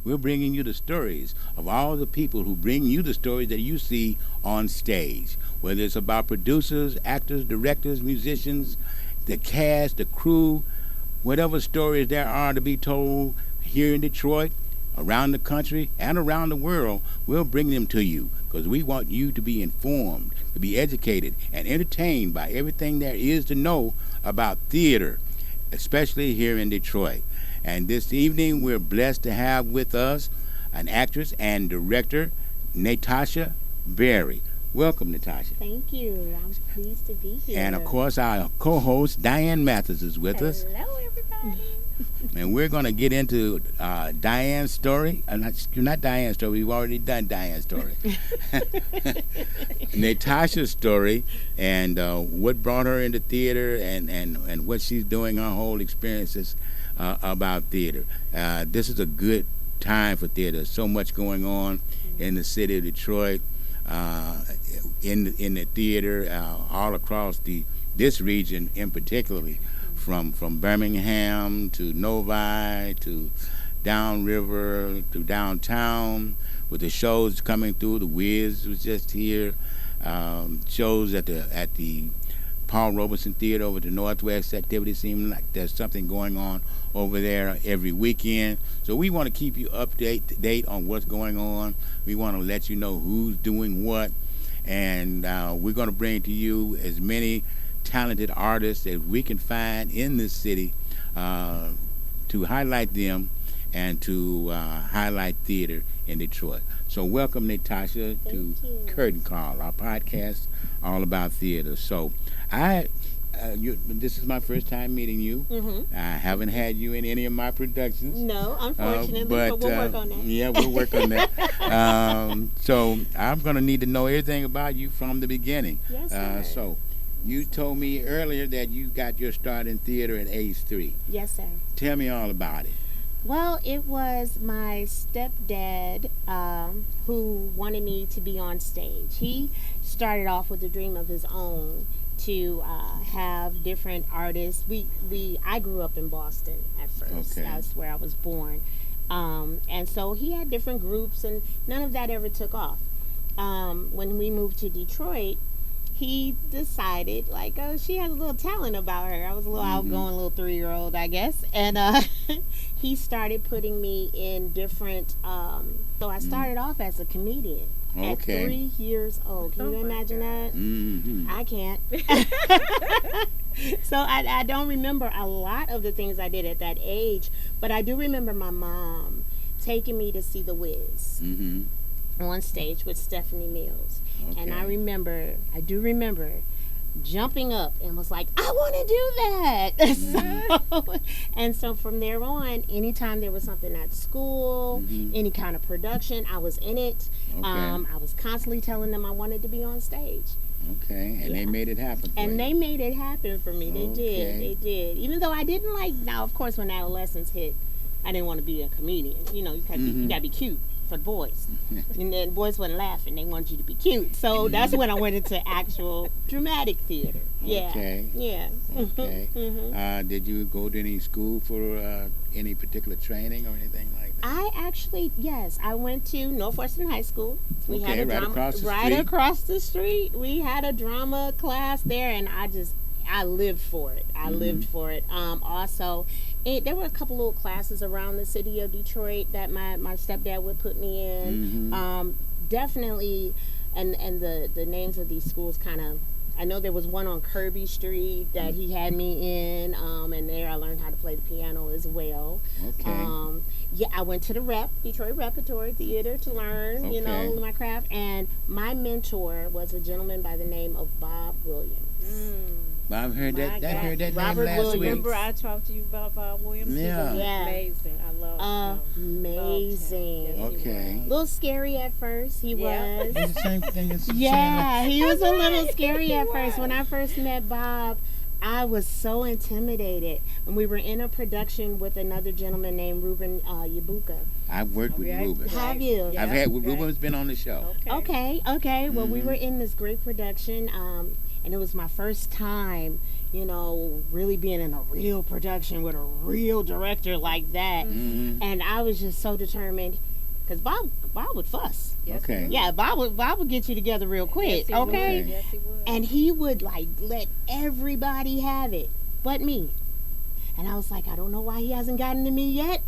We're bringing you the stories of all the people who bring you the stories that you see on stage, whether it's about producers, actors, directors, musicians, the cast, the crew, whatever stories there are to be told here in Detroit, around the country, and around the world. We'll bring them to you because we want you to be informed, to be educated, and entertained by everything there is to know about theater, especially here in Detroit. And this evening, we're blessed to have with us an actress and director, Natasha Berry. Welcome, Natasha. Thank you. I'm pleased to be here. And of course, our co-host, Diane Mathis, is with us. Hello, everybody. And we're going to get into Diane's story. Not Diane's story. We've already done Diane's story. Natasha's story and what brought her into theater and what she's doing, her whole experiences about theater. This is a good time for theater. There's so much going on in the city of Detroit, in the theater, all across this region in particularly. From Birmingham to Novi to downriver to downtown, with the shows coming through. The Wjzz was just here. Shows at the Paul Robeson Theater over the Northwest. Activity seems like there's something going on over there every weekend. So we want to keep you up to date on what's going on. We want to let you know who's doing what, and we're going to bring to you as many talented artists that we can find in this city to highlight them and to highlight theater in Detroit. So welcome, Natasha, to Curtain Call, our podcast all about theater. So this is my first time meeting you. I haven't had you in any of my productions. No, unfortunately, but we'll work on that. Yeah, we'll work on that. So I'm going to need to know everything about you from the beginning. Yes, sir. So you told me earlier that you got your start in theater at age 3. Yes, sir. Tell me all about it. Well, it was my stepdad who wanted me to be on stage. He started off with a dream of his own to have different artists. I grew up in Boston at first. Okay. That's where I was born. And so he had different groups, and none of that ever took off. When we moved to Detroit, he decided, like, oh, she has a little talent about her. I was a little outgoing little 3-year-old, I guess. And he started putting me in different, so I started off as a comedian at 3 years old. Can you imagine that? I can't. So I don't remember a lot of the things I did at that age, but I do remember my mom taking me to see the Wjzz on stage with Stephanie Mills. And I do remember jumping up and was like, I want to do that. And so from there on, anytime there was something at school, any kind of production, I was in it. I was constantly telling them I wanted to be on stage. Okay, and they made it happen for you. And they made it happen for me. They did. Even though I didn't like, now of course when adolescence hit, I didn't want to be a comedian. You know, you gotta be cute for the boys. And then boys wasn't laughing, they wanted you to be cute. So that's when I went into actual dramatic theater. Yeah. Okay. Yeah. Okay. Did you go to any school for any particular training or anything like that? Yes, I went to Northwestern High School. We had a drama, right across the street. We had a drama class there, and I lived for it. I lived for it. Also, there were a couple little classes around the city of Detroit that my stepdad would put me in. Definitely, and the names of these schools kind of, I know there was one on Kirby Street that he had me in, and there I learned how to play the piano as well. Okay. Yeah, I went to the Detroit Repertory Theater to learn, my craft. And my mentor was a gentleman by the name of Bob Williams. I've heard that. I heard that Robert name last week. Remember I talked to you about Bob Williams? Yeah. Amazing. I love him. Amazing. Yes, Okay. A little scary at first, he was. It's the same thing as Yeah, he was a little scary at first. When I first met Bob, I was so intimidated. And we were in a production with another gentleman named Ruben Yabuka. I've worked with Ruben. Have you? I've had Ruben's been on the show. Okay. Well, we were in this great production, and it was my first time you know, really being in a real production with a real director like that. And I was just so determined because Bob would fuss. Yes, Okay. Yeah, Bob would get you together real quick. Yes, he Okay. would. Yes, he would. And he would like let everybody have it but me. And I was like, I don't know why he hasn't gotten to me yet.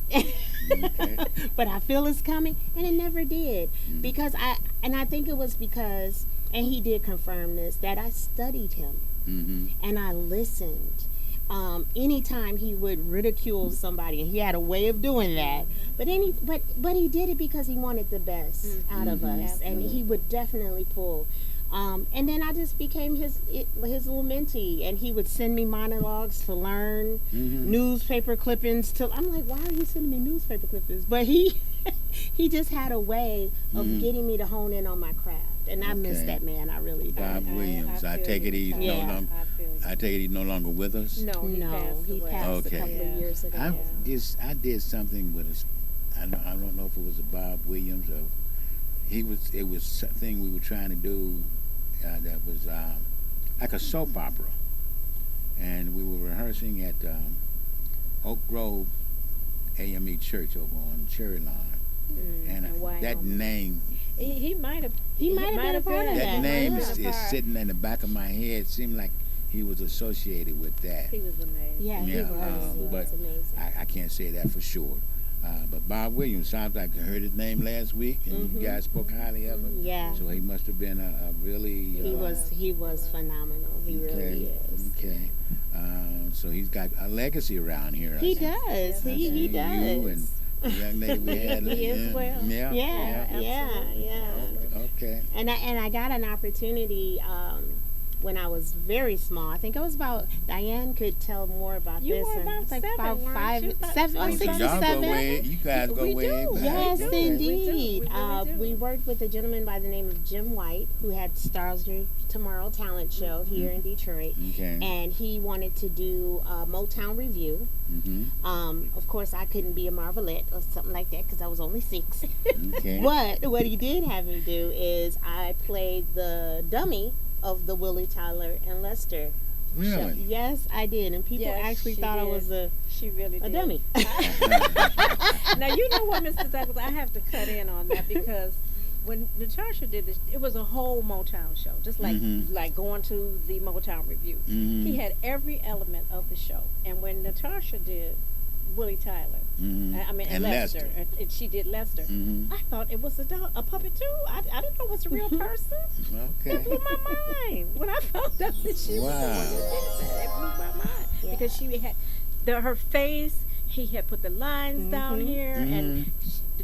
Okay. But I feel it's coming. And it never did. Because I think it was because, and he did confirm this, that I studied him. And I listened. Anytime he would ridicule somebody, and he had a way of doing that, but he did it because he wanted the best out of us, and he would definitely pull. And then I just became his little mentee, and he would send me monologues to learn, newspaper clippings. I'm like, why are you sending me newspaper clippings? But he just had a way of getting me to hone in on my craft, and I miss that man. I really do. Bob Williams. I take it he's no longer. I take it he's no longer with us. No, he passed a couple of years ago. I did something with I don't know if it was a Bob Williams or it was something we were trying to do that was like a soap opera, and we were rehearsing at Oak Grove AME Church over on Cherry Lawn, and that name. He might have been a part of That name is sitting in the back of my head. It seemed like he was associated with that. He was amazing. Yeah, he was. But amazing. I can't say that for sure. But Bob Williams, sounds like I heard his name last week, and you guys spoke highly of him. Yeah. So he must have been a really. He was phenomenal. He really is. Okay. So he's got a legacy around here. He does. He does. You and the young lady we had. Me as well. Yeah. Okay. And I got an opportunity when I was very small. I think I was about, Diane could tell more about You this. were about like seven, about weren't you? About 7, Oh, 6 so or y'all go 7. way. You guys go We way do. back. Yes, We do. indeed. We really do. We worked with a gentleman by the name of Jim White, who had Stars Tomorrow talent show here in Detroit. Okay. And he wanted to do a Motown review. Of course, I couldn't be a Marvelette or something like that because I was only 6. Okay. But what he did have me do is I played the dummy of the Willie Tyler and Lester show. Really? Yes, I did. And people Yes, actually she thought I did. was She really a did. dummy. Now, you know what, Mr. Douglas, I have to cut in on that because when Natasha did this, it was a whole Motown show, just like going to the Motown review. He had every element of the show. And when Natasha did Willie Tyler, and Lester, and she did Lester, I thought it was a puppet too. I didn't know it was a real person. Okay. It blew my mind when I found out that she was the one who did that. It blew my mind because she had her face. He had put the lines down here, and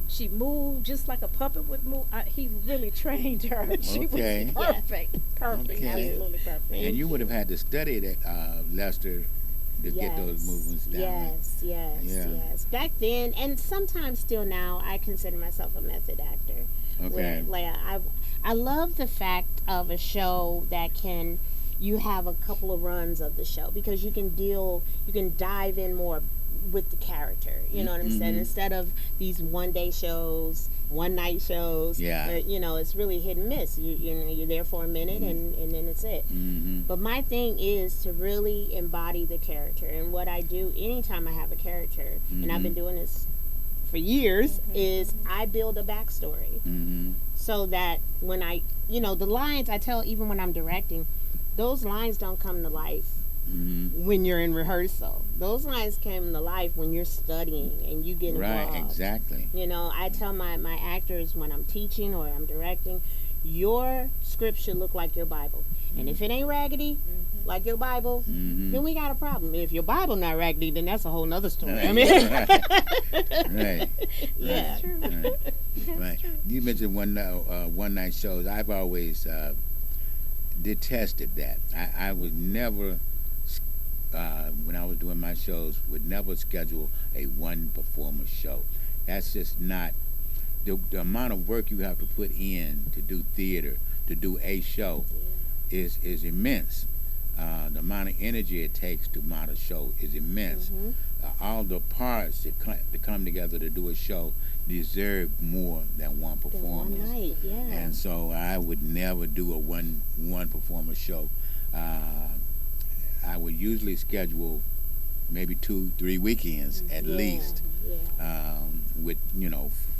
she moved just like a puppet would move. He really trained her. She was perfect, absolutely perfect. And you would have had to study that Lester to get those movements down. Yes. Back then, and sometimes still now, I consider myself a method actor. Okay. Where, I love the fact of a show that you have a couple of runs of the show because you can dive in more with the character, you know what I'm saying, instead of these one-day shows, one-night shows. It's really hit and miss. You're there for a minute and then it's it. But my thing is to really embody the character, and what I do anytime I have a character, and I've been doing this for years, is I build a backstory so that when the lines I tell, even when I'm directing, those lines don't come to life when you're in rehearsal. Those lines came to life when you're studying and you get involved. Right, exactly. I tell my actors when I'm teaching or I'm directing, your script should look like your Bible. And if it ain't raggedy, like your Bible, then we got a problem. If your Bible not raggedy, then that's a whole nother story. Right. I mean, Right. Yeah. That's true. Right. You mentioned one night shows. I've always detested that. I would never, when I was doing my shows, would never schedule a one performer show. That's just not the amount of work you have to put in to do theater, to do a show, is immense. The amount of energy it takes to mount a show is immense. All the parts that come together to do a show deserve more than one performance. One night, And so I would never do a one performer show. I would usually schedule maybe 2-3 weekends at Yeah, least, yeah. with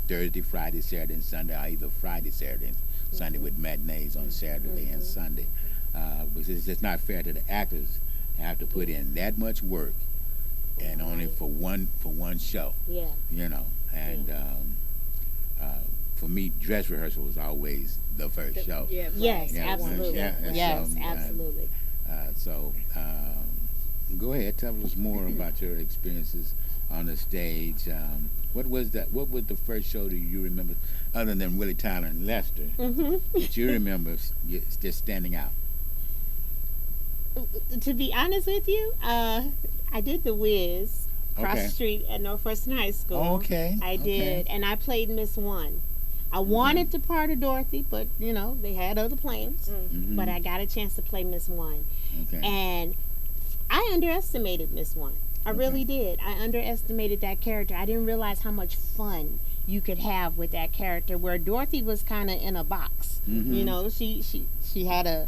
Thursday, Friday, Saturday, and Sunday, or either Friday, Saturday, and Sunday with matinees on Saturday and Sunday. Because it's just not fair to the actors to have to put in that much work and only for one show. Yeah. You know, and for me, dress rehearsal was always the first show. Yeah, right. Yes, Yeah, absolutely. yeah, and Yes, so, absolutely. So go ahead, tell us more about your experiences on the stage. What was that? What was the first show that you remember, other than Willie Tyler and Lester, that you remember just standing out? To be honest with you, I did the Wjzz across Okay. the street at Northwestern High School. Oh, okay. I Okay. did, and I played Miss One. I wanted the part of Dorothy, but they had other plans. Mhm. But I got a chance to play Miss One, Okay. and I underestimated Miss One. I really did. I underestimated that character. I didn't realize how much fun you could have with that character. Where Dorothy was kind of in a box. She had a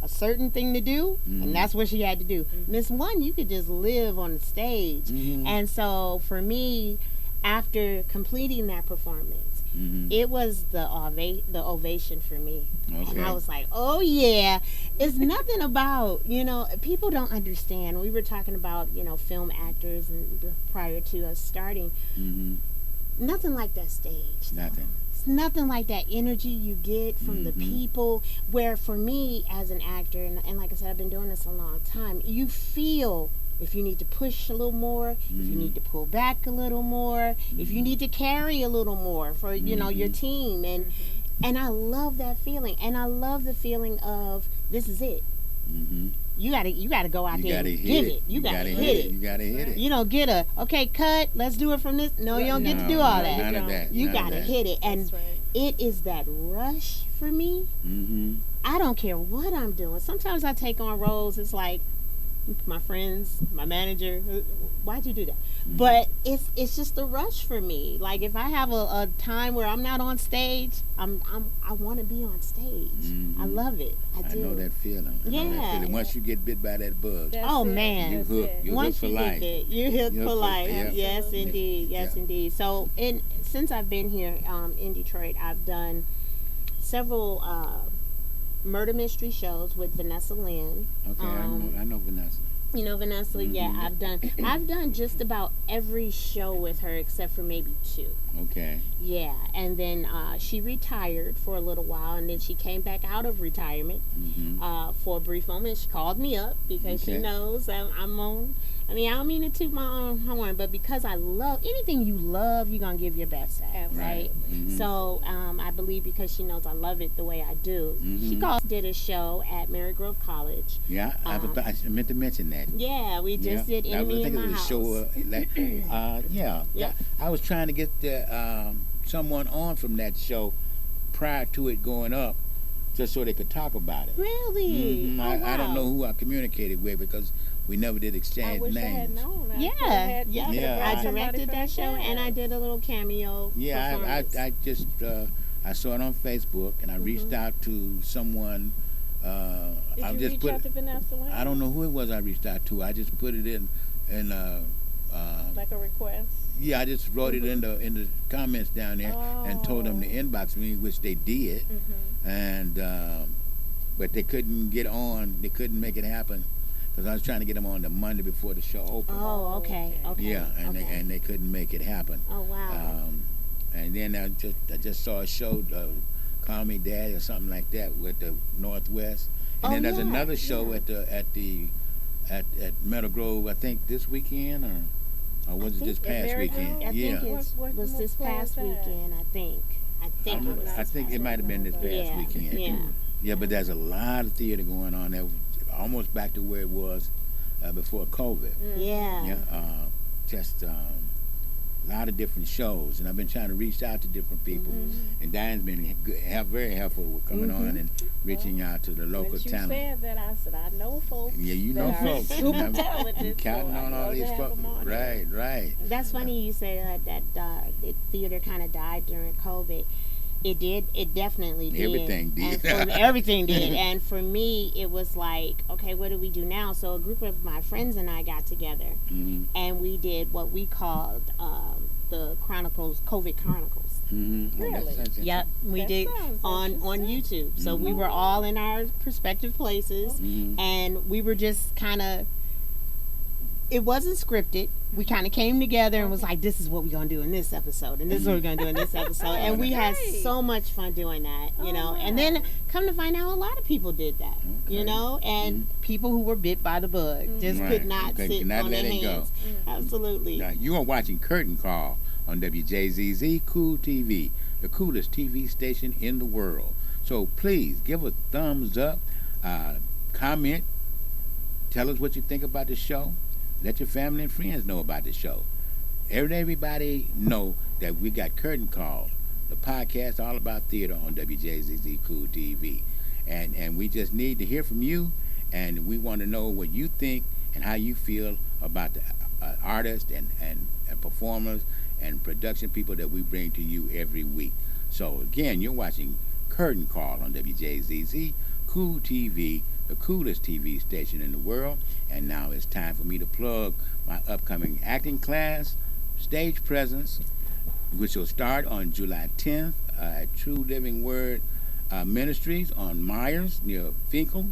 certain thing to do, and that's what she had to do. Miss One, you could just live on the stage. And so for me, after completing that performance, it was the ovation for me. Okay. And I was like, oh yeah, it's nothing about, people don't understand. We were talking about, film actors and prior to us starting. Nothing like that stage. Nothing. It's nothing like that energy you get from the people, where for me as an actor, and like I said, I've been doing this a long time, you feel if you need to push a little more, if you need to pull back a little more, if you need to carry a little more for, your team. And I love that feeling. And I love the feeling of, this is it. You gotta go out there and get it. You gotta hit it. You gotta hit it. Get okay, cut. Let's do it from this. No, you don't get to do all that. None of that. You None of gotta that. hit it, and That's right. it is that rush for me. I don't care what I'm doing. Sometimes I take on roles. It's like my friends, my manager. Why'd you do that? But it's just a rush for me. Like if I have a time where I'm not on stage, I want to be on stage. I love it. I do. I know that feeling. I know that Yeah. feeling. Once you get bit by that bug, That's Oh, it. man. you That's hook. it. You hook Once for you life. get it, you're hooked You're for hooked, life. yeah. Yes, Absolutely. indeed. Yes, Yeah. indeed. So, since I've been here in Detroit, I've done several murder mystery shows with Vanessa Lynn. Okay, I know Vanessa. You know Vanessa? Yeah, I've done just about every show with her except for maybe 2. Okay. Yeah, and then she retired for a little while, and then she came back out of retirement for a brief moment. She called me up because she Okay. knows I'm on. I mean, I don't mean to toot my own horn, but because I love anything you love, you're gonna give your best at, Absolutely. right? So I believe because she knows I love it the way I do, she did a show at Marygrove College. Yeah, I meant to mention that. Yeah, we just did I Enemy in think it My was a House. show. Yeah. I was trying to get someone on from that show prior to it going up, just so they could talk about it. Really? Oh, I don't wow. know who I communicated with because we never did I exchange wish I had names. known. Yeah, Yeah. I directed that show, and I did a little cameo. Yeah, performance. I just I saw it on Facebook, and I reached out to someone. Did I you just reach put. out to Vanessa Lynn? I don't know who it was I reached out to. I just put it in Like a request? yeah, I just wrote it in the comments down there and told them to inbox me, which they did, and but they couldn't get on. They couldn't make it happen because I was trying to get them on the Monday before the show opened. Oh, okay. Yeah, and okay. they couldn't make it happen. Oh, wow. And then I just saw a show, Call Me Daddy or something like that with the Northwest, and then there's another show at Meadow Grove. I think this weekend or was it this past weekend? I Yeah. think it was this past weekend. I think it was. I think it might have been this past Yeah, weekend. yeah. Yeah, but there's a lot of theater going on there, almost back to where it was before COVID. Yeah. Yeah, just a lot of different shows, and I've been trying to reach out to different people, and Diane's been very helpful with coming on and reaching out to the local When you talent. said that, I said, I know folks. Yeah, you know that are folks. super I'm talented. counting so on I'd all love these to have folks. them on there. Right. That's funny you say that the theater kind of died during COVID. It did. It definitely did. Everything did. Everything did. And for me, it was like, okay, what do we do now? So a group of my friends and I got together, and we did what we called the Chronicles, COVID Chronicles. Really? Yep, we That did sounds on YouTube. So we were all in our prospective places, and we were just kind of. It wasn't scripted. We kind of came together and was like, this is what we're going to do in this episode, and this is what we're going to do in this episode. And we had so much fun doing that, you know. And then come to find out, a lot of people did that, you know, and people who were bit by the bug just could not sit on their hands. Absolutely. Now, you are watching Curtain Call on Wjzz Cool TV, the coolest TV station in the world. So please give a thumbs up, comment, tell us what you think about the show. Let your family and friends know about the show. Everybody know that we got Curtain Call, the podcast all about theater on Wjzz Cool TV. And we just need to hear from you, and we want to know what you think and how you feel about the artists and performers and production people that we bring to you every week. So again, you're watching Curtain Call on Wjzz Cool TV, the coolest TV station in the world. And now it's time for me to plug my upcoming acting class, stage presence, which will start on July 10th at True Living Word Ministries on Myers near Finkel.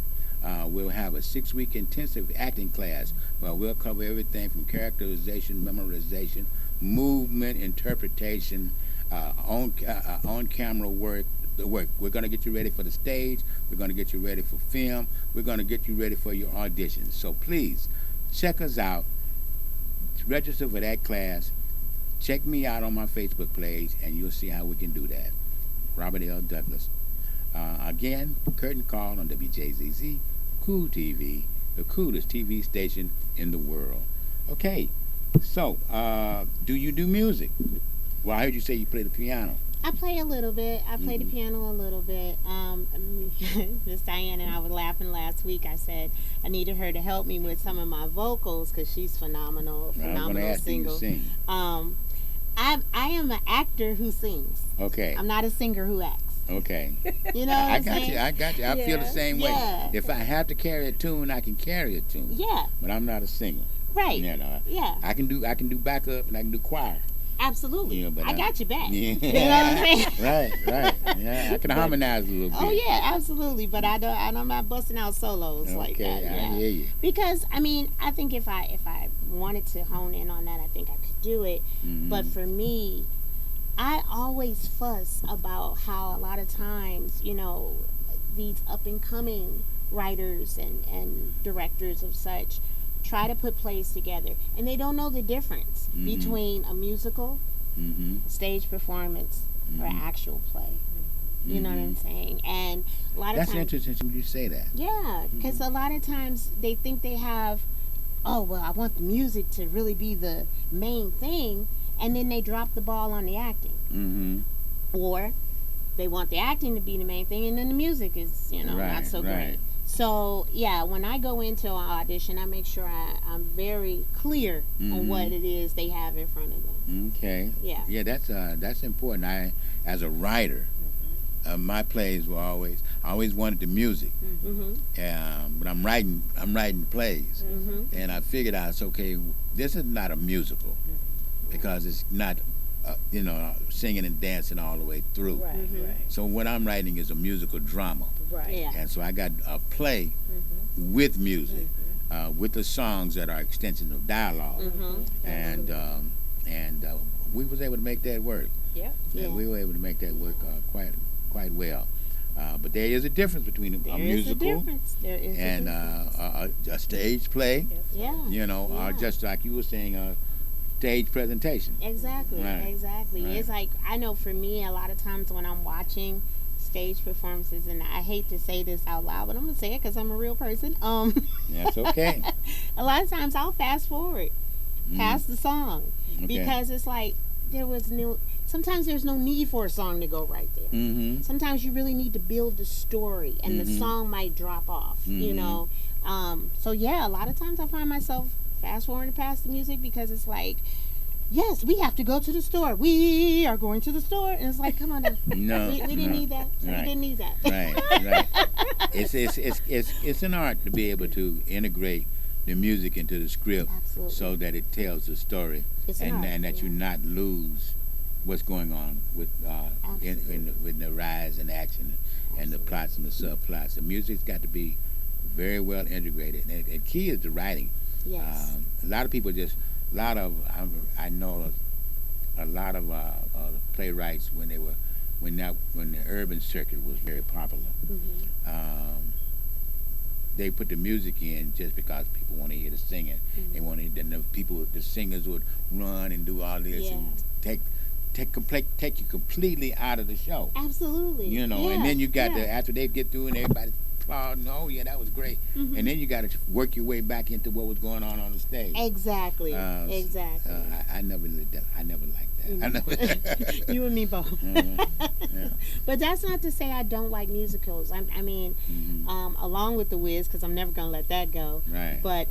We'll have a 6-week intensive acting class where we'll cover everything from characterization, memorization, movement, interpretation, on-camera work. We're going to get you ready for the stage. We're going to get you ready for film. We're going to get you ready for your auditions. So please check us out. Register for that class. Check me out on my Facebook page, and you'll see how we can do that. Robert L. Douglas. Again, Curtain Call on Wjzz Cool TV, the coolest TV station in the world. Okay, so do you do music? Well, I heard you say you play the piano. I play a little bit. I play the piano a little bit. Miss Diane and I were laughing last week. I said I needed her to help me with some of my vocals because she's phenomenal singer. I am an actor who sings. Okay. I'm not a singer who acts. Okay. You know what I I'm got saying? you. I got you. I feel the same way. If I have to carry a tune, I can carry a tune. Yeah. But I'm not a singer. Right. You know, yeah. I can do backup and I can do choir. Absolutely. Yeah, but I got your back. Yeah. You know what I'm saying? Right. Yeah, I can harmonize a little bit. Oh yeah, absolutely. But I'm not busting out solos like that. Okay, I hear you. Because I think if I wanted to hone in on that, I think I could do it. But for me, I always fuss about how a lot of times, you know, these up and coming writers and directors of such try to put plays together, and they don't know the difference between a musical, a stage performance, or an actual play. You know what I'm saying? And a lot of That's times, interesting you say that. yeah, because a lot of times they think they have, oh well, I want the music to really be the main thing, and then they drop the ball on the acting, or they want the acting to be the main thing, and then the music is not so great. So, yeah, when I go into an audition, I make sure I'm very clear on what it is they have in front of them. Okay. Yeah. Yeah, that's important. I, as a writer, my plays were I always wanted the music. But I'm writing plays. And I figured out, it's okay, this is not a musical because it's not, singing and dancing all the way through. Right. So what I'm writing is a musical drama. Right. Yeah. And so I got a play with music, with the songs that are extensions of dialogue, and we was able to make that work. Yeah. Yeah, we were able to make that work quite well. But there is a difference between a musical and a stage play. Yes. Yeah. Or just like you were saying, a stage presentation. Exactly. Right. Exactly. Right. It's like, I know for me, a lot of times when I'm watching stage performances, and I hate to say this out loud, but I'm gonna say it because I'm a real person. That's okay. A lot of times I'll fast forward past the song because it's like sometimes there's no need for a song to go right there. Sometimes you really need to build the story, and the song might drop off. So yeah, a lot of times I find myself fast forwarding past the music because it's like yes, we have to go to the store. We are going to the store. And it's like, come on now. No, We didn't need that. Right. We didn't need that. Right. It's an art to be able to integrate the music into the script. Absolutely. So that it tells the story, It's an art, and that you not lose what's going on with with the rise and action and the plots and the subplots. The music's got to be very well integrated, and key is the writing. Yes. A lot of people I know a lot of playwrights when the urban circuit was very popular. They put the music in just because people want to hear the singing. They want to. Then the singers would run and do all this and take you completely out of the show. Absolutely. You know, and then you got to, after they get through and everybody applauding, oh yeah, that was great. And then you got to work your way back into what was going on the stage. Exactly. Exactly. I never liked that. I never. You and me both. Yeah. But that's not to say I don't like musicals. I mean, along with the Wjzz, because I'm never gonna let that go. Right. But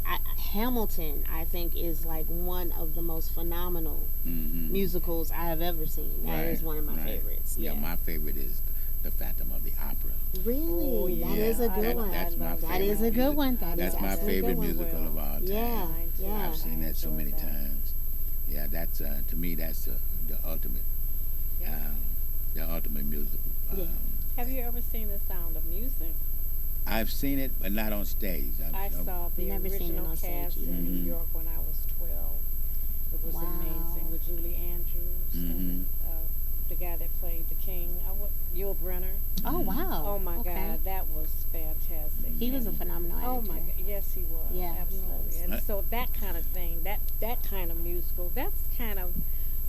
Hamilton, I think, is like one of the most phenomenal musicals I have ever seen. That is one of my favorites. Yeah, my favorite is the Phantom of the Opera. Really? That is a good one. That's my favorite. That is a good one. That's my favorite musical of all time. Yeah. I've seen that so many times. Yeah, that's to me that's the ultimate, the ultimate musical. Have you ever seen The Sound of Music? I've seen it, but not on stage. I saw the original cast in New York when I was 12. It was amazing with Julie Andrews and the guy that played the king, Yul Brynner. Oh wow! Oh my God, that was fantastic. He was a phenomenal actor. Oh my God, yes he was. Yeah, absolutely. He was. And so that kind of thing, that kind of musical, that's kind of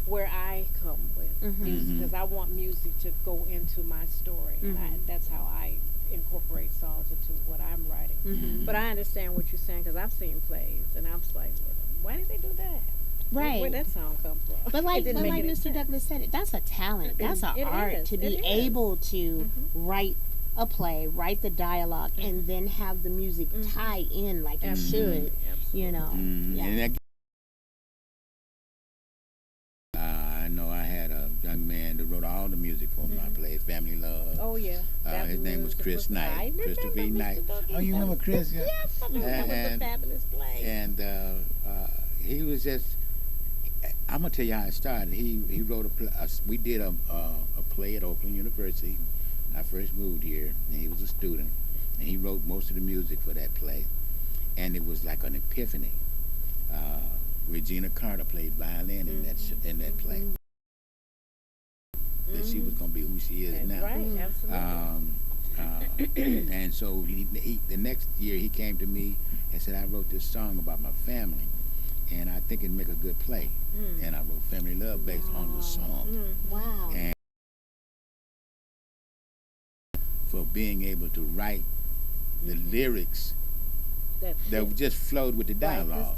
where I come with music, because I want music to go into my story, and that's how I incorporate songs into what I'm writing. But I understand what you're saying, because I've seen plays, and I'm just like, well, why did they do that? Right. Where did that song come from? But like Mr. Douglas said, that's a talent. That's an art to be able to write a play, write the dialogue, and then have the music tie in like it should. You know. And I know I had a young man that wrote all the music for my play, Family Love. Oh yeah. His name was Chris Knight. Christopher Knight. Oh, you remember Chris? Yes, I do. That was a fabulous play. And he was just. I'm gonna tell you how it started. He wrote a play. We did a play at Oakland University. I first moved here, and he was a student, and he wrote most of the music for that play. And it was like an epiphany. Regina Carter played violin in that play. That she was gonna be who she is now. Right, absolutely. And so the next year he came to me and said, I wrote this song about my family, and I think it'd make a good play. And I wrote Family Love based on the song. Wow. And for being able to write the lyrics that just flowed with the dialogue.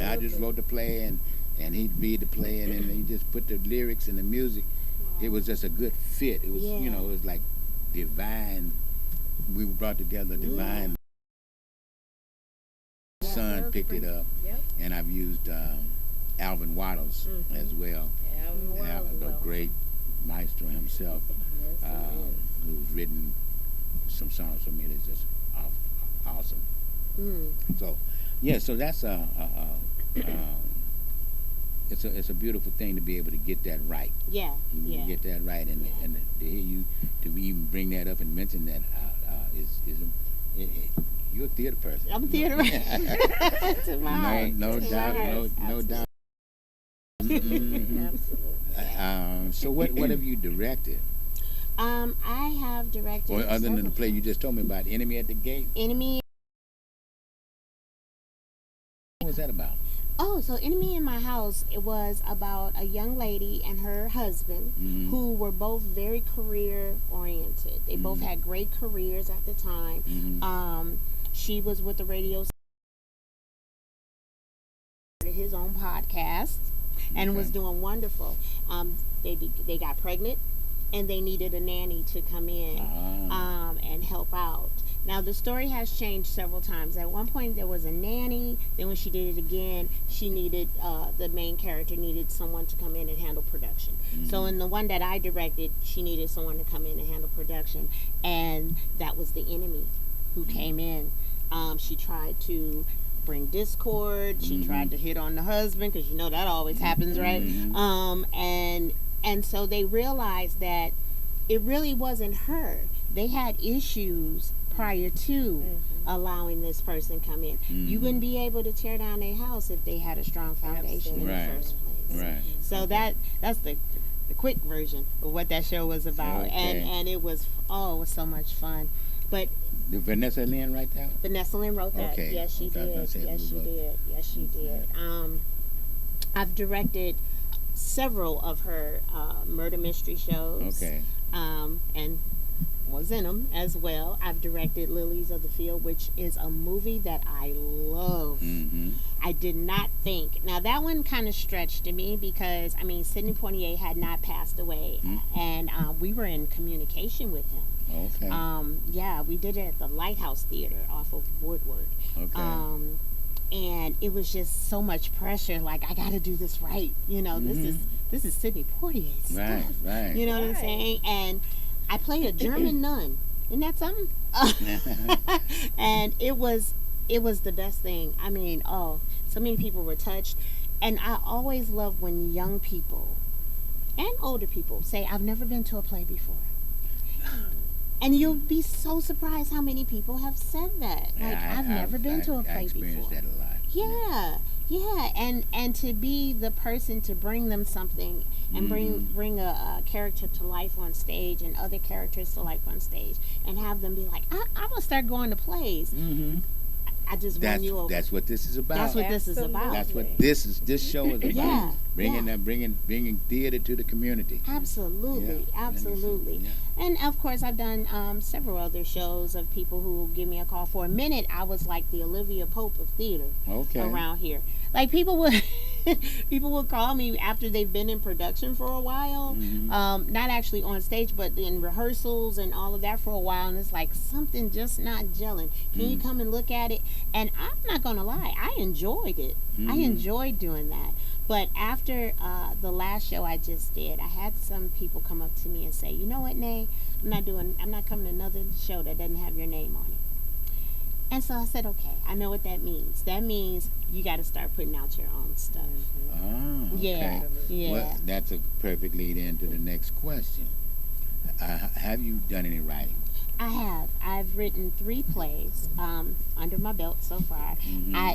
I just wrote the play, and he'd read the play, and then he just put the lyrics and the music. It was just a good fit. It was, you know, it was like divine. We brought together divine. Son picked it up, and I've used Alvin Waddles as well. The great maestro himself, who's written some songs for me that's just awesome. So, yeah, so that's it's a beautiful thing to be able to get that right. Yeah, Get that right, and to hear you to even bring that up and mention that you're a theater person. I'm a theater person. No doubt. Absolutely. So what have you directed? I have directed. Or other than the play you just told me about, Enemy at the Gate. Enemy. What was that about? Oh, so Enemy in My House, it was about a young lady and her husband who were both very career oriented. They both had great careers at the time. She was with the radio, his own podcast, and was doing wonderful. They got pregnant, and they needed a nanny to come in and help out. Now the story has changed several times. At one point there was a nanny. Then when she did it again, she needed the main character needed someone to come in and handle production. So in the one that I directed, she needed someone to come in and handle production, and that was the enemy who came in. She tried to bring discord. She tried to hit on the husband, because you know that always happens, right? And so they realized that it really wasn't her. They had issues prior to allowing this person come in. You wouldn't be able to tear down their house if they had a strong foundation in the first place. Right. So that's the quick version of what that show was about. And it was it was so much fun. But did Vanessa Lynn write that? Vanessa Lynn wrote that. Okay. Yes, she did. Yes, she did. Yes, she did. I've directed several of her murder mystery shows. Okay. And was in them as well. I've directed Lilies of the Field, which is a movie that I love. I did not think. Now that one kind of stretched to me because I mean Sidney Poitier had not passed away, and we were in communication with him. Okay. Yeah, we did it at the Lighthouse Theater off of Woodward. Okay. And it was just so much pressure. Like I got to do this right. You know, this is Sidney Poitier's stuff. Right. You know what I'm saying? And I played a German nun. Isn't that something? And it was the best thing. I mean, so many people were touched. And I always love when young people and older people say, I've never been to a play before. And you'll be so surprised how many people have said that. Like, I've never been to a play before. I experienced that a lot. Yeah. And to be the person to bring them something and bring a character to life on stage and other characters to life on stage and have them be like, I'm going to start going to plays. I just won you over. That's what this is about. That's what this is about. That's what this show is about. Yeah. Bringing theater to the community. Absolutely. And of course I've done several other shows of people who give me a call. For a minute I was like the Olivia Pope of theater around here. Like people would call me after they've been in production for a while, not actually on stage but in rehearsals and all of that for a while, and it's like something just not gelling. Can you come and look at it? And I'm not gonna lie, I enjoyed it. I enjoyed doing that. But after the last show I just did, I had some people come up to me and say, you know what, Nay, I'm not coming to another show that doesn't have your name on it. And so I said, okay, I know what that means. That means you got to start putting out your own stuff. Okay. Yeah. Well, that's a perfect lead into the next question. Have you done any writing? I have. I've written 3 plays under my belt so far.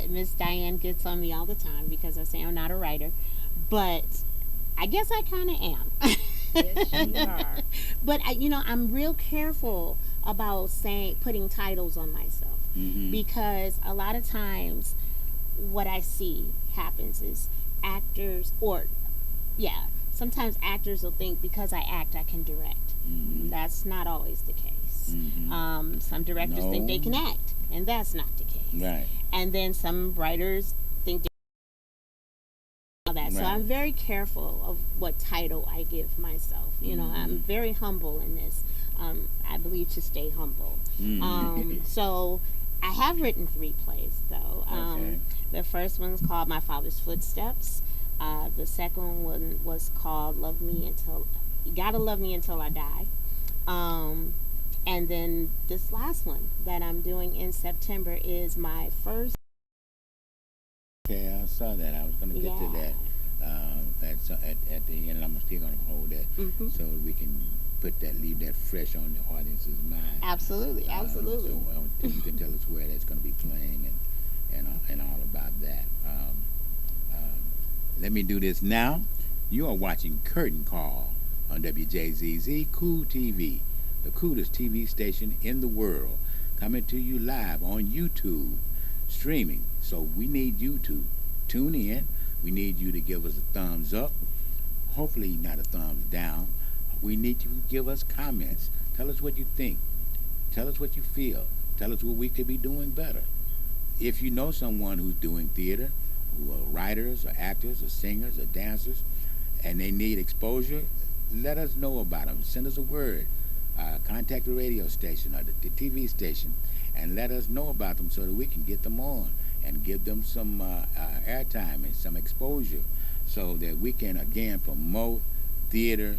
Miss Diane gets on me all the time because I say I'm not a writer, but I guess I kind of am. Yes, you are. But I'm real careful about putting titles on myself because a lot of times what I see happens is sometimes actors will think because I act I can direct. That's not always the case. Some directors think they can act, and that's not the case. Right. And then some writers think that. Right. So I'm very careful of what title I give myself. I'm very humble in this. I believe to stay humble. So I have written 3 plays though. The first one's called My Father's Footsteps. The second one was called You Gotta Love Me Until I Die. And then this last one that I'm doing in September is my first. Okay, I saw that. I was going to get to that at the end. I'm still going to hold that so we can leave that fresh on the audience's mind. Absolutely. So you can tell us where that's going to be playing and all about that. Let me do this now. You are watching Curtain Call on Wjzz Cool TV, the coolest TV station in the world, coming to you live on YouTube, streaming. So we need you to tune in. We need you to give us a thumbs up, hopefully not a thumbs down. We need you to give us comments. Tell us what you think. Tell us what you feel. Tell us what we could be doing better. If you know someone who's doing theater, who are writers or actors or singers or dancers, and they need exposure, let us know about them. Send us a word. Contact the radio station or the TV station, and let us know about them so that we can get them on and give them some airtime and some exposure so that we can again promote theater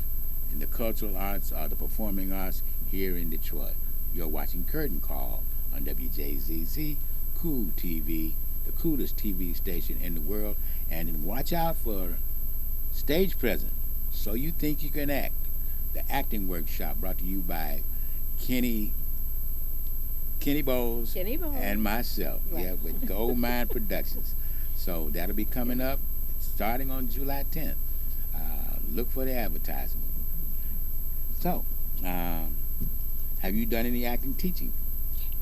and the cultural arts or the performing arts here in Detroit. You're watching Curtain Call on WJZZ Cool TV, the coolest TV station in the world. And then watch out for Stage Present, So You Think You Can Act, the acting workshop brought to you by Kenny Bowles and myself, Right. with Gold Mine Productions. So that'll be coming up starting on July 10th. Look for the advertisement. So, have you done any acting teaching?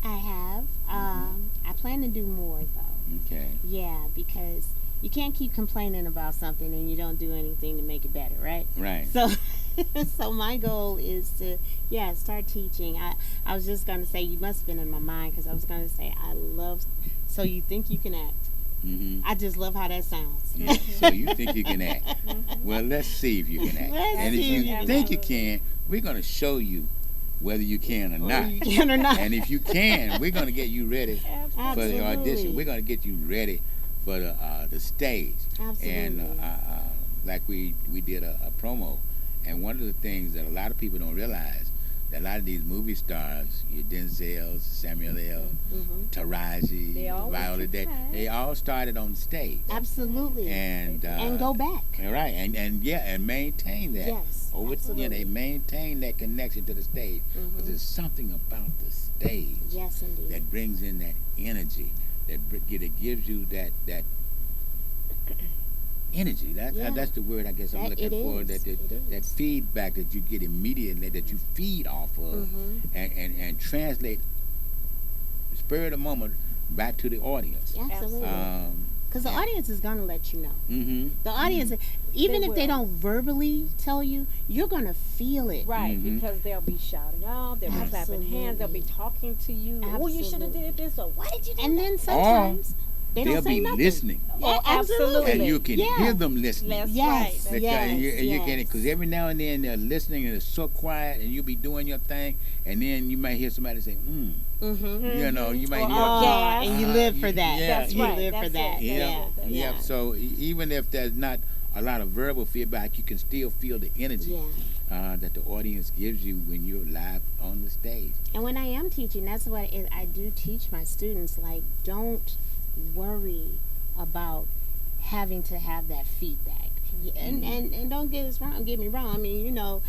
I have. I plan to do more though. Okay. Yeah, because you can't keep complaining about something and you don't do anything to make it better, right? Right. So, so my goal is to, start teaching. I was just going to say, you must have been in my mind because I was going to say, I love, So You Think You Can Act. Mm-hmm. I just love how that sounds. Yeah. So you think you can act. Well, let's see if you can act. And if you think you can, we're going to show you whether you can or not. You can or not. And if you can, we're going to get you ready for the audition. We're going to get you ready for the stage. Absolutely. And like we did a promo. And one of the things that a lot of people don't realize, that a lot of these movie stars, your Denzels, Samuel L., Taraji, Viola Day, they all started on stage. Absolutely. And go back. Right, and maintain that. Yes, absolutely. They maintain that connection to the stage. Because there's something about the stage that brings in that energy, that gives you that energy. That's the word I guess I'm looking for. That feedback that you get immediately, that you feed off of, and translate spur of the moment back to the audience. Absolutely. Because the audience is going to let you know. The audience, even if they don't verbally tell you, you're going to feel it. Right, because they'll be shouting out, they'll be clapping hands, they'll be talking to you. Oh, you should have did this, or why did you do that? And then sometimes they'll be nothing. listening. Oh, absolutely. And you can hear them listening. That's Yes. right. You can, because every now and then they're listening and it's so quiet, and you'll be doing your thing, and then you might hear somebody say, you know, you might hear, and you live for that. That's you right. live for that. Yeah. So even if there's not a lot of verbal feedback, you can still feel the energy that the audience gives you when you're live on the stage. And when I am teaching, that's what I do teach my students. Like, don't worry about having to have that feedback. And don't get me wrong. I mean, you know,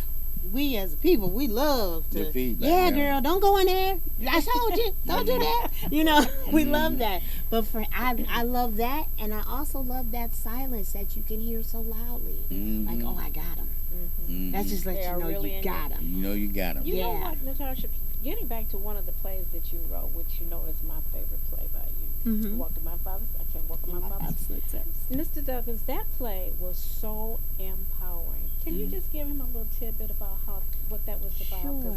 we as people, we love to the feedback, girl, don't go in there. I told you, don't do that. You know, we love that. But I love that, and I also love that silence that you can hear so loudly. Like, oh, I got him. That's just let you know really you got him. You know you got him. You know what, Natasha? Getting back to one of the plays that you wrote, which you know is my favorite play by you. Walk in My Father's. I can't walk in my Father's footsteps. Mr. Douglas, that play was so empowering. Can you just give him a little tidbit about what that was about? Because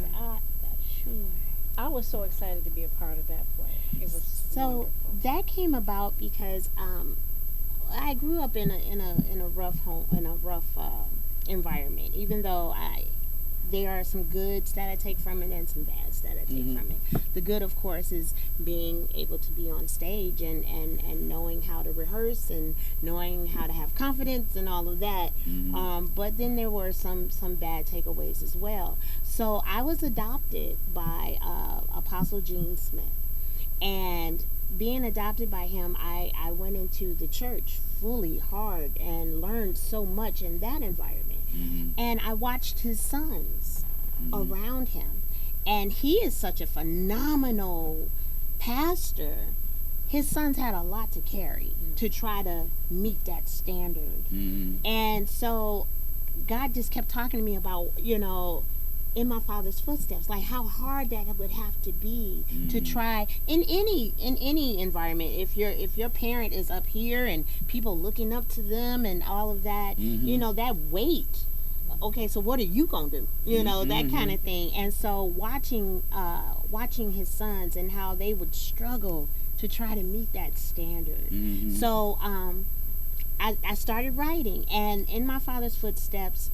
I was so excited to be a part of that play. It was wonderful. That came about because I grew up in a rough home, in a rough environment. Even though there are some goods that I take from it and some bads that I take from it. The good, of course, is being able to be on stage and knowing how to rehearse and knowing how to have confidence and all of that. But then there were some bad takeaways as well. So I was adopted by Apostle Gene Smith. And being adopted by him, I went into the church fully hard and learned so much in that environment. And I watched his sons around him. And he is such a phenomenal pastor. His sons had a lot to carry to try to meet that standard. And so God just kept talking to me about, you know, in my father's footsteps, like how hard that would have to be to try in any environment. If your parent is up here and people looking up to them and all of that, you know, that weight. Okay, so what are you gonna do? You know, that kind of thing. And so watching his sons and how they would struggle to try to meet that standard. So I started writing, and in my father's footsteps,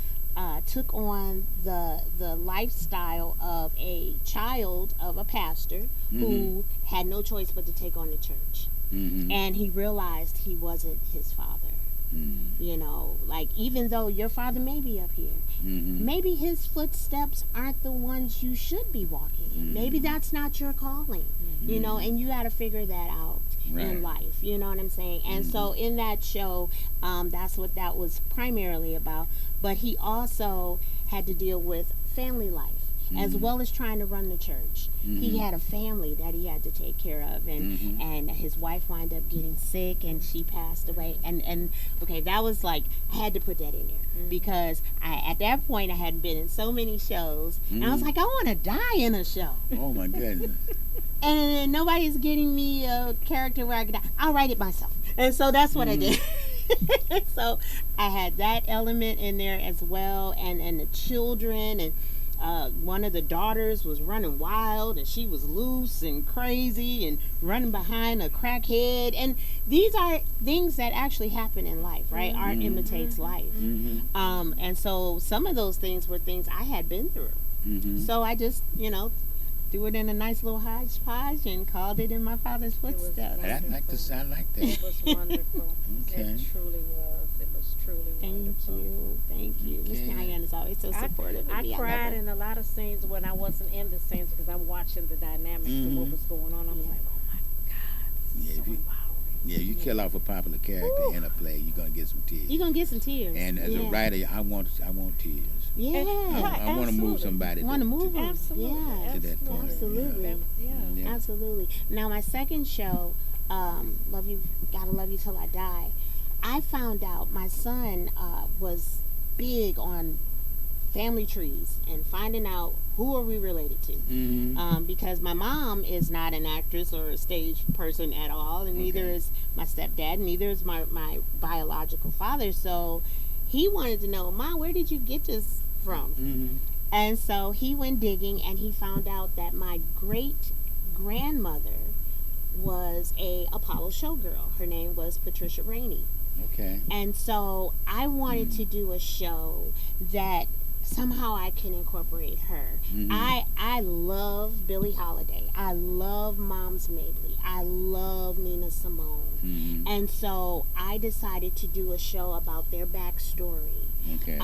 took on the lifestyle of a child child of a pastor who had no choice but to take on the church. And he realized he wasn't his father. You know, like, even though your father may be up here, maybe his footsteps aren't the ones you should be walking in. Maybe that's not your calling, you know, and you got to figure that out in life. You know what I'm saying? And so in that show, that's what that was primarily about. But he also had to deal with family life as well as trying to run the church. He had a family that he had to take care of, and his wife wound up getting sick and she passed away. And okay, that was like, I had to put that in there because at that point I hadn't been in so many shows, and I was like, I want to die in a show. Oh my goodness. And nobody's getting me a character where I can die. I'll write it myself. And so that's what I did. So I had that element in there as well, and the children, and one of the daughters was running wild, and she was loose and crazy and running behind a crackhead. And these are things that actually happen in life, right? Art imitates life. And so some of those things were things I had been through. So I just, you know, threw it in a nice little hodgepodge and called it In My Father's Footsteps. I like to sound like that. It was wonderful. Okay. It truly was. It was truly wonderful. Thank you. Miss Diane is always so supportive of me. I cried in a lot of scenes when I wasn't in the scenes because I'm watching the dynamics of what was going on. I was like, oh my God, this is so empowering. Yeah, you kill off a popular character in a play, you're gonna get some tears. You're gonna get some tears. And as a writer, I want tears. Yeah, I want to move somebody. Want to move them? Absolutely. To that point. Absolutely. Yeah. Absolutely. Now my second show, Love You, Gotta Love You Till I Die. I found out my son was big on family trees and finding out who are we related to. Because my mom is not an actress or a stage person at all, and neither is my stepdad, and neither is my biological father. So he wanted to know, Mom, where did you get this from? And so he went digging, and he found out that my great grandmother was a Apollo showgirl. Her name was Patricia Rainey. Okay. And so I wanted to do a show that somehow I can incorporate her. I love Billie Holiday. I love Moms Mabley. I love Nina Simone. And so I decided to do a show about their backstory. Okay.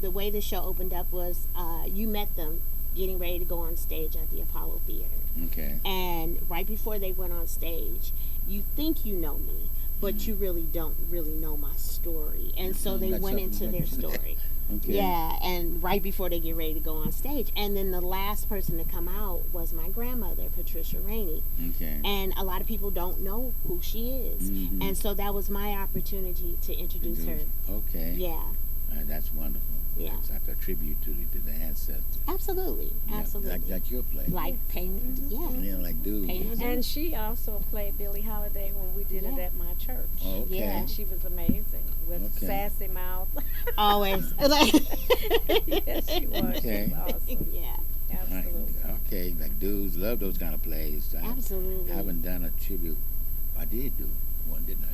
The way the show opened up was you met them getting ready to go on stage at the Apollo Theater. Okay. And right before they went on stage, you think you know me, but you really don't really know my story. And so they went into their story. Okay. Yeah, and right before they get ready to go on stage. And then the last person to come out was my grandmother, Patricia Rainey. Okay. And a lot of people don't know who she is. And so that was my opportunity to introduce her. Okay. Yeah. That's wonderful. Yeah. It's like a tribute to the ancestors. Absolutely. Yeah, Absolutely. like your play. Like painting. Yeah. Like dude. And she also played Billie Holiday when we did it at my church. Oh, okay. Yeah. And she was amazing with sassy mouth. Always. Yes, she was. Okay. She was awesome. Yeah. Absolutely. Okay, like dudes love those kind of plays. Absolutely. I haven't done a tribute. I did do one, didn't I?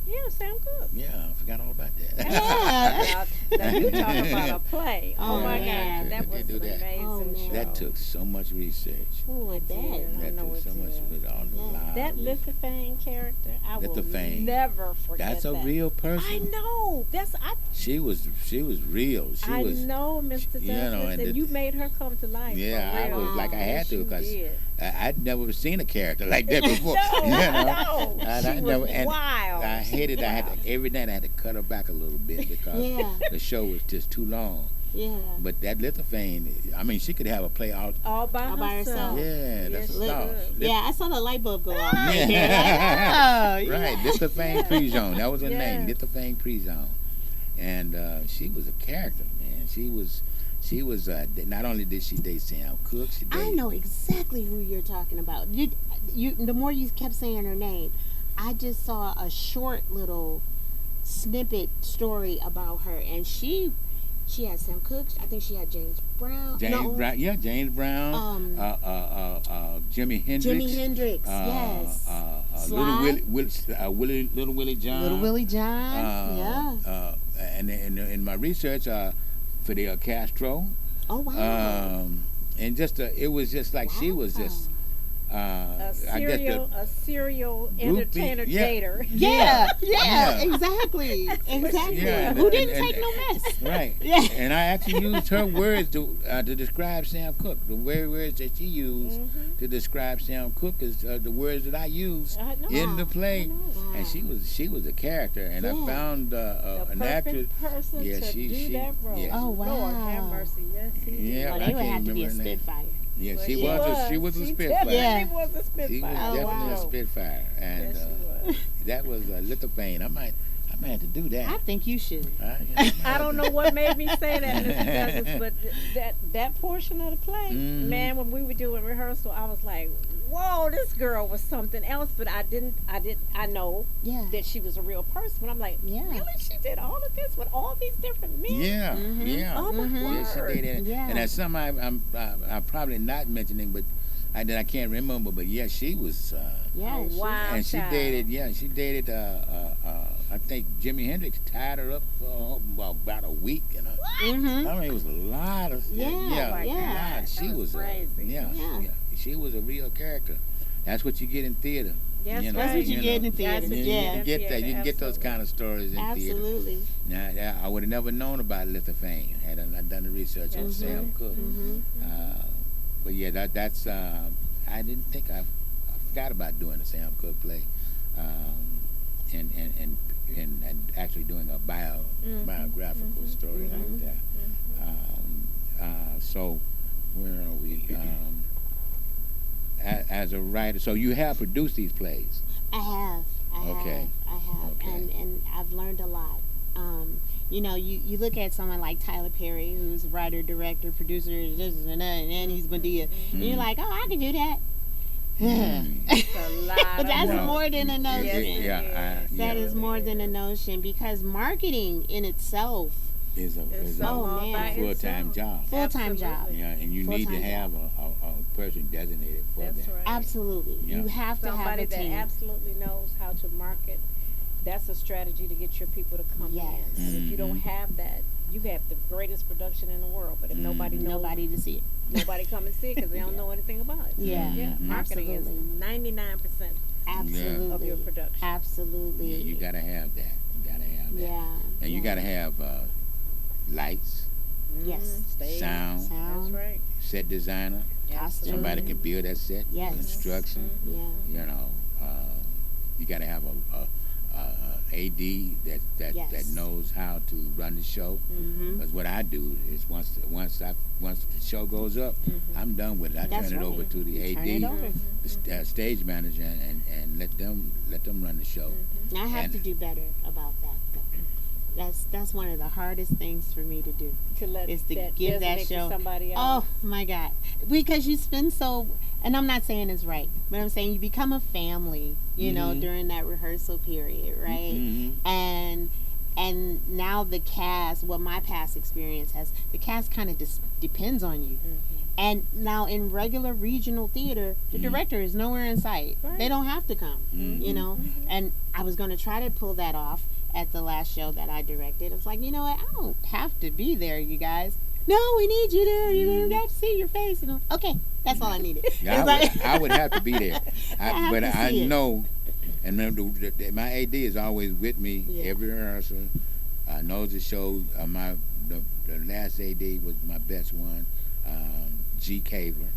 Yeah, Sam Cooke. Yeah, I forgot all about that. Yeah. Now you talking about a play. Oh my man. God, that was They an do that. amazing show. That took so much research. Oh, I bet. I That know took it so much did. with all the lives. That Lithophane character, I will Lithophane. never forget That's a that. real person. I know. She was real. I know, Mr. Douglas, you know, and you made her come to life. Yeah, for I real. was like I had to Yes, you because did. I'd never seen a character like that before. No, you know? no. And She was and wild. I hated. I had to, every night I had to cut her back a little bit because Yeah. the show was just too long. Yeah. But that Lithophane, I mean, she could have a play out. All by All by herself. herself. Yeah, that's a Yes, star. she Yeah, I saw the light bulb go off. Yeah. Yeah. Right, Lithophane Prezone. That was her name, Yes. Lithophane Prezone. And she was a character, man. She was. Not only did she date Sam Cooke, she dated. I know exactly who you're talking about. You, the more you kept saying her name, I just saw a short little snippet story about her, and she had Sam Cooke. I think she had James Brown. Brown, yeah, James Brown. Jimi Hendrix. Jimi Hendrix, yes. Little Willie John. Little Willie John. Yeah. And in my research, Fidel Castro. Oh wow. and just it was just like she was just. A I guess serial groupie, entertainer dater. Exactly. Yeah, Who didn't take no mess? Right. Yeah. And I actually used her words to describe Sam Cooke. The very words that she used to describe Sam Cooke is the words that I used in the play. And she was a character, and I found an actress. Person Yeah, to do that role. Yeah. Oh wow. Lord have mercy. Yes, he did. Yeah, Well, I they would can't have to be a remember her name. Spitfire. Yeah, Well, she was a Spitfire. Definitely was a Spitfire. She was definitely a wow. Spitfire, and Yes, she was. that was a little pain. I might have to do that. I think you should. I don't know what made me say that, Mr. Douglas, but that portion of the play, man, when we were doing rehearsal, I was like, whoa, this girl was something else. But I know that she was a real person. But I'm like, really? She did all of this with all these different men? Yeah. Oh my word. Yes, she did. And that's something I'm probably not mentioning, but I can't remember. But yeah, she was. Wow. And she dated. I think Jimi Hendrix tied her up for about a week. I mean, it was a lot of. Yeah. She was crazy. She was a real character. That's what you get in theater. Yes, you know, that's what you get in theater. That's what You get that. You can get those absolutely. kind of stories in theater. Absolutely. Now, I would have never known about Lithophane had I not done the research on Sam Cooke. But yeah, that's. I didn't think I forgot about doing the Sam Cooke play, and actually doing a biographical story like that. So, where are we? As a writer, so you have produced these plays. I have. Okay. And I've learned a lot. You look at someone like Tyler Perry, who's a writer, director, producer, and then he's Medea, and you're like, oh, I can do that. It's a lot. That's more than a notion. That is more than a notion, because marketing in itself is a full-time job. Full-time job. Yeah, and you need to have a person designated for that. That's right. Absolutely. Yeah. You have to have Somebody a team. that absolutely knows how to market. That's a strategy to get your people to come in. And if you don't have that, you have the greatest production in the world. But if nobody knows, nobody to see it. Nobody come and see it because they don't know anything about it. Yeah. Marketing Absolutely. is 99% Absolutely. of your production. Absolutely. Yeah, you gotta have that. Yeah. And you gotta have lights, Yes. Stage. sound, That's right. set designer. Costume. Somebody can build that set. Yes. Construction. Yeah. You know, you gotta have a AD that knows how to run the show. Because what I do is once the show goes up, I'm done with it. I turn it over to the AD, the stage manager, and let them run the show. Now I have to do better about that. That's one of the hardest things for me to do. Is to give that show to somebody else. Oh my God! Because you spend so, and I'm not saying it's right, but I'm saying you become a family, you know, during that rehearsal period, right? And now the cast, what my past experience has, the cast kind of depends on you. And now in regular regional theater, the director is nowhere in sight. Right. They don't have to come, you know. And I was going to try to pull that off at the last show that I directed. It's like, you know what? I don't have to be there, you guys. No, we need you there. You got to see your face. You know. Okay, that's all I needed. Yeah, I would have to be there. But I know, and remember, my AD is always with me every rehearsal. Knows the show. The last AD was my best one, G. Caver.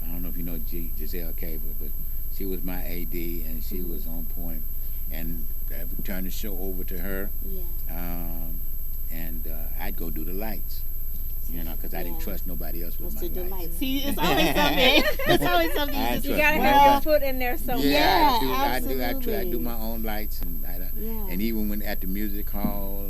I don't know if you know Giselle Caver, but she was my AD, and she was on point. And I would turn the show over to her, and I'd go do the lights. You know, because I didn't trust nobody else with my lights. See, it's always something. It's always something. You gotta have your foot in there somewhere. I do my own lights, and even when at the music hall,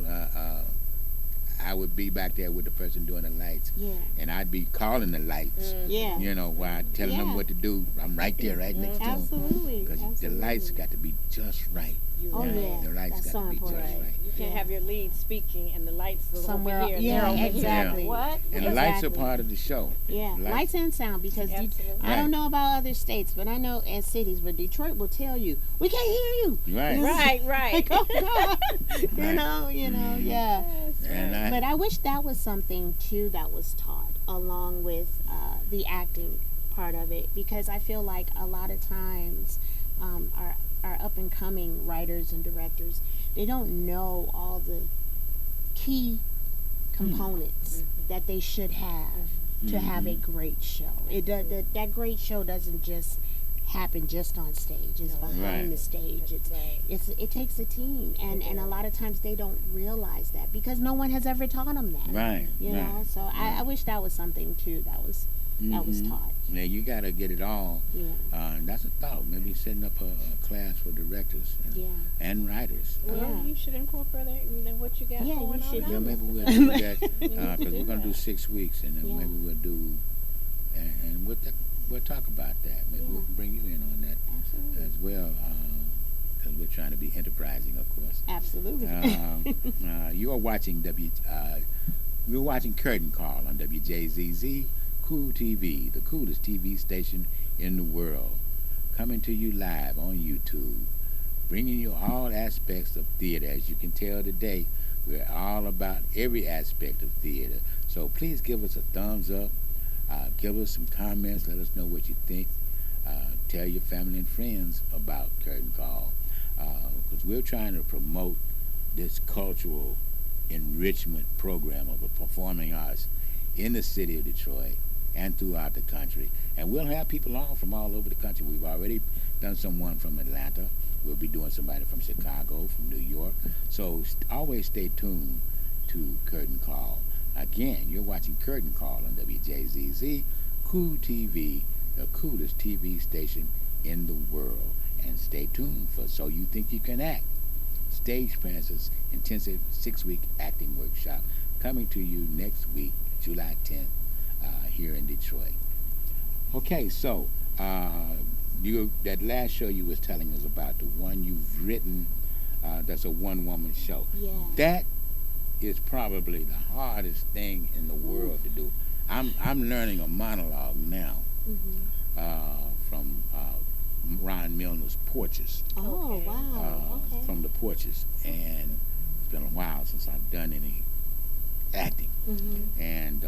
I would be back there with the person doing the lights, and I'd be calling the lights. You know, while telling them what to do. I'm right there, right next to them. Absolutely. Because the lights got to be just right. The lights got to be just right. You can't have your lead speaking and the lights are somewhere over here. Yeah, exactly. Here. What? And the lights are part of the show. Yeah, lights and sound, because I don't know about other states, but I know in cities, but Detroit will tell you, we can't hear you. Right. Like, oh God. You know, yeah. And but I wish that was something too that was taught along with the acting part of it, because I feel like a lot of times our up and coming writers and directors, they don't know all the key components that they should have to have a great show. That great show doesn't just happen just on stage. It's behind the stage. It takes a team, and a lot of times they don't realize that because no one has ever taught them that. Right. You know. So I wish that was something too that was taught. Yeah, you got to get it all. Yeah. That's a thought. Maybe setting up a class for directors and writers. Well, you should incorporate that in what you got going on. Yeah, maybe we'll do that because we're going to do 6 weeks, and then maybe we'll do, and we'll talk about that. Maybe we can bring you in on that as well, because we're trying to be enterprising, of course. Absolutely. You're watching we're watching Curtain Call on Wjzz Cool TV, the coolest TV station in the world, coming to you live on YouTube, bringing you all aspects of theater. As you can tell today, we're all about every aspect of theater. So please give us a thumbs up, give us some comments, let us know what you think. Tell your family and friends about Curtain Call, because we're trying to promote this cultural enrichment program of the performing arts in the city of Detroit and throughout the country. And we'll have people on from all over the country. We've already done someone from Atlanta. We'll be doing somebody from Chicago, from New York. So always stay tuned to Curtain Call. Again, you're watching Curtain Call on Wjzz Cool TV, the coolest TV station in the world. And stay tuned for So You Think You Can Act, Stage Francis Intensive 6-Week Acting Workshop, coming to you next week, July 10th, here in Detroit. Okay, so that last show you was telling us about, the one you've written, that's a one-woman show. Yeah. That is probably the hardest thing in the world to do. I'm learning a monologue now from Ron Milner's Porches. Oh, wow. Okay. From the Porches, and it's been a while since I've done any acting. And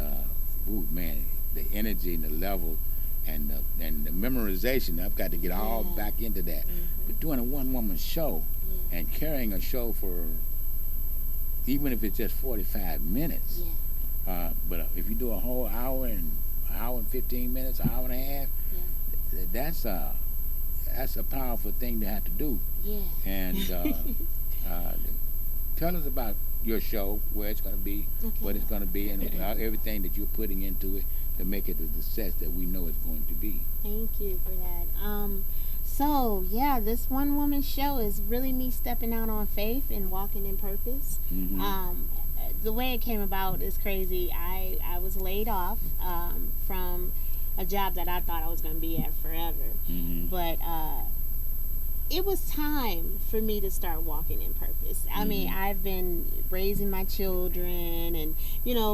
man, the energy and the level and the memorization, I've got to get all back into that. But doing a one-woman show and carrying a show for, even if it's just 45 minutes, but if you do a whole hour and 15 minutes, an hour and a half, that's a powerful thing to have to do. Yeah. And tell us about your show, where it's going to be, what it's going to be, and everything that you're putting into it to make it the success that we know it's going to be. Thank you for that. So, yeah, this one-woman show is really me stepping out on faith and walking in purpose. The way it came about is crazy. I was laid off from a job that I thought I was going to be at forever. But it was time for me to start walking in purpose. I mean, I've been raising my children and,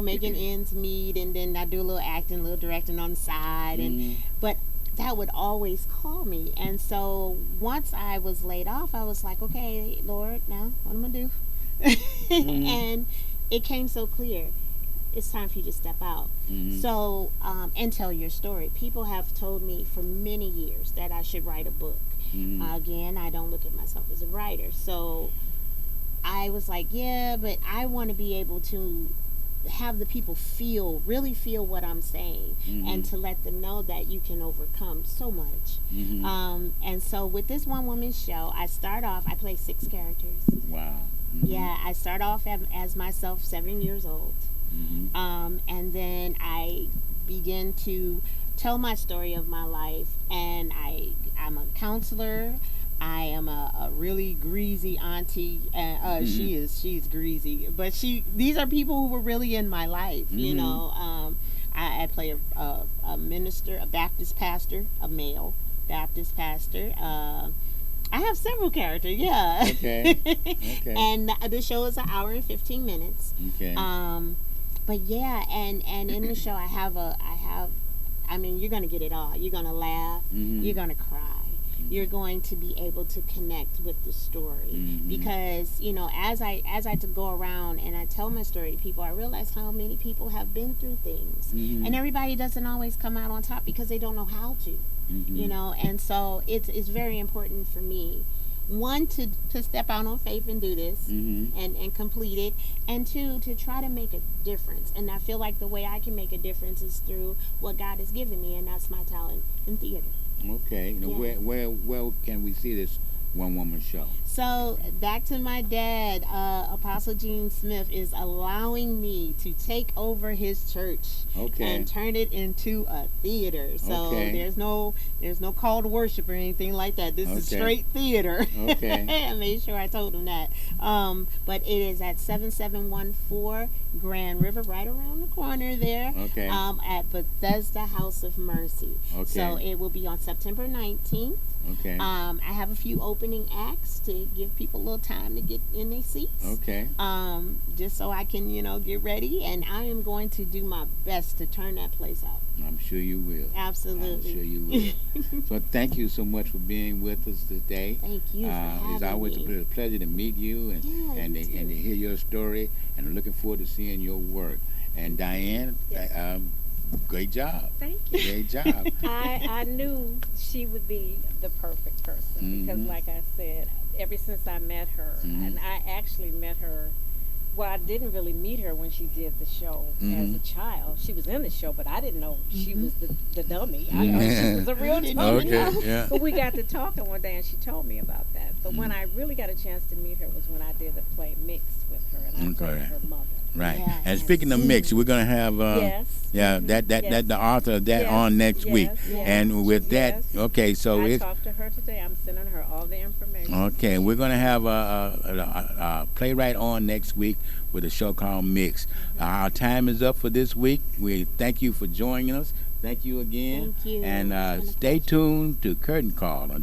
making ends meet, and then I do a little acting, a little directing on the side. But that would always call me. And so once I was laid off, I was like, okay, Lord, now what am I going to do? And it came so clear. It's time for you to step out. So, and tell your story. People have told me for many years that I should write a book. Again, I don't look at myself as a writer. So I was like, yeah, but I want to be able to have the people really feel what I'm saying, and to let them know that you can overcome so much. And so with this one-woman show, I play 6 characters. Wow. Yeah, I start off as myself, 7 years old. And then I begin to tell my story of my life, and I'm a counselor. I am a really greasy auntie. She's greasy, but these are people who were really in my life. I play a minister, a Baptist pastor, a male Baptist pastor. I have several characters, Okay. And the show is an hour and 15 minutes. Okay. But yeah, and in the show I mean, you're gonna get it all. You're gonna laugh. You're gonna cry. you're going to be able to connect with the story. Because as I to go around and I tell my story to people, I realize how many people have been through things, and everybody doesn't always come out on top because they don't know how to. And so it's very important for me, one, to step out on faith and do this, and complete it, and two, to try to make a difference. And I feel like the way I can make a difference is through what God has given me, and that's my talent in theater. Okay. Now, where can we see this one-woman show? So back to my dad, Apostle Gene Smith is allowing me to take over his church and turn it into a theater. So there's no call to worship or anything like that. This is straight theater. I made sure I told him that. But it is at 7714 Grand River, right around the corner there. At Bethesda House of Mercy. So it will be on September 19th. I have a few opening acts to give people a little time to get in their seats. Just so I can, get ready. And I am going to do my best to turn that place out. I'm sure you will. Absolutely. I'm sure you will. So thank you so much for being with us today. Thank you for having It's always me. a pleasure to meet you and to hear your story. And I'm looking forward to seeing your work. And Diane, great job. Thank you. Great job. I knew she would be the perfect person because, like I said, ever since I met her, and I actually met her. Well, I didn't really meet her when she did the show as a child. She was in the show, but I didn't know she was the dummy. I know she was a real dummy. But we got to talking one day, and she told me about that. But when I really got a chance to meet her was when I did a play Mix with her, and I played her mother. Right. And speaking of Mix, we're going to have the author of that on next week. And with that, so I talked to her today. I'm sending her all the information. Okay, we're going to have a playwright on next week with a show called Mix. Our time is up for this week. We thank you for joining us. Thank you again. Thank you. And stay tuned to Curtain Call on